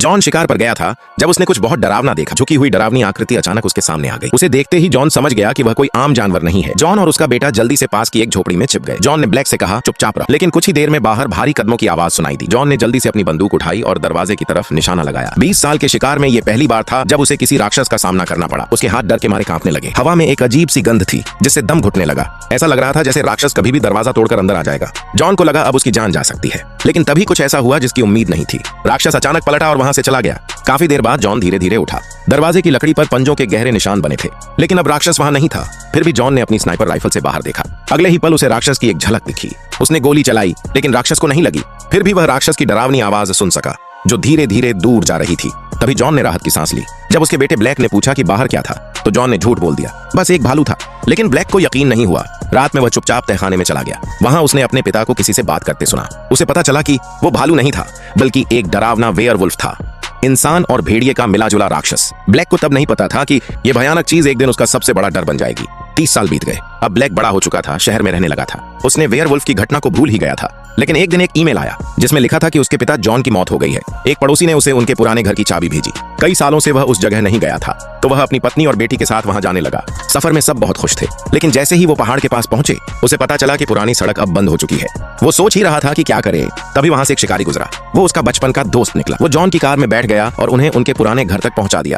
John शिकार पर गया था जब उसने कुछ बहुत डरावना देखा। झुकी हुई डरावनी आकृति अचानक उसके सामने आ गई। उसे देखते ही जॉन समझ गया कि वह कोई आम जानवर नहीं है। जॉन और उसका बेटा जल्दी से पास की एक झोपड़ी में छिप गए। जॉन ने ब्लैक से कहा, चुपचाप रहो। लेकिन कुछ ही देर में बाहर भारी कदमों की आवाज सुनाई दी। जॉन ने जल्दी से अपनी बंदूक उठाई और दरवाजे की तरफ निशाना लगाया। 20 साल के शिकार में यह पहली बार था जब उसे किसी राक्षस का सामना करना पड़ा। उसके हाथ डर के मारे कांपने लगे। हवा में एक अजीब सी गंध थी जिससे दम घुटने लगा। ऐसा लग रहा था जैसे राक्षस कभी भी दरवाजा तोड़कर अंदर आ जाएगा। जॉन को लगा अब उसकी जान जा सकती है, लेकिन तभी कुछ ऐसा हुआ जिसकी उम्मीद नहीं थी। राक्षस अचानक पलटा और वहां से चला गया। काफी देर बाद जॉन धीरे धीरे उठा। दरवाजे की लकड़ी पर पंजों के गहरे निशान बने थे, लेकिन अब राक्षस वहां नहीं था। फिर भी जॉन ने अपनी स्नाइपर राइफल से बाहर देखा। अगले ही पल उसे राक्षस की एक झलक दिखी। उसने गोली चलाई, लेकिन राक्षस को नहीं लगी। फिर भी वह राक्षस की डरावनी आवाज सुन सका जो धीरे धीरे दूर जा रही थी। तभी जॉन ने राहत की सांस ली। जब उसके बेटे ब्लैक ने पूछा कि बाहर क्या था, तो जॉन ने झूठ बोल दिया, बस एक भालू था। लेकिन ब्लैक को यकीन नहीं हुआ। रात में वह चुपचाप तहखाने में चला गया। वहां उसने अपने पिता को किसी से बात करते सुना। उसे पता चला कि वो भालू नहीं था, बल्कि एक डरावना वेयरवुल्फ था, इंसान और भेड़िए का मिलाजुला राक्षस। ब्लैक को तब नहीं पता था कि यह भयानक चीज एक दिन उसका सबसे बड़ा डर बन जाएगी। 30 साल बीत गए। अब ब्लैक बड़ा हो चुका था, शहर में रहने लगा था। उसने वेयरवुल्फ की घटना को भूल ही गया था। लेकिन एक दिन एक ईमेल आया जिसमें लिखा था कि उसके पिता जॉन की मौत हो गई है। एक पड़ोसी ने उसे उनके पुराने घर की चाबी भेजी। कई सालों से वह उस जगह नहीं गया था, तो वह अपनी पत्नी और बेटी के साथ वहां जाने लगा। सफर में सब बहुत खुश थे, लेकिन जैसे ही वो पहाड़ के पास पहुंचे, उसे पता चला कि पुरानी सड़क अब बंद हो चुकी है। वो सोच ही रहा था कि क्या करे, तभी वहां से एक शिकारी गुजरा। वो उसका बचपन का दोस्त निकला। वो जॉन की कार में बैठ गया और उन्हें उनके पुराने घर तक पहुंचा दिया।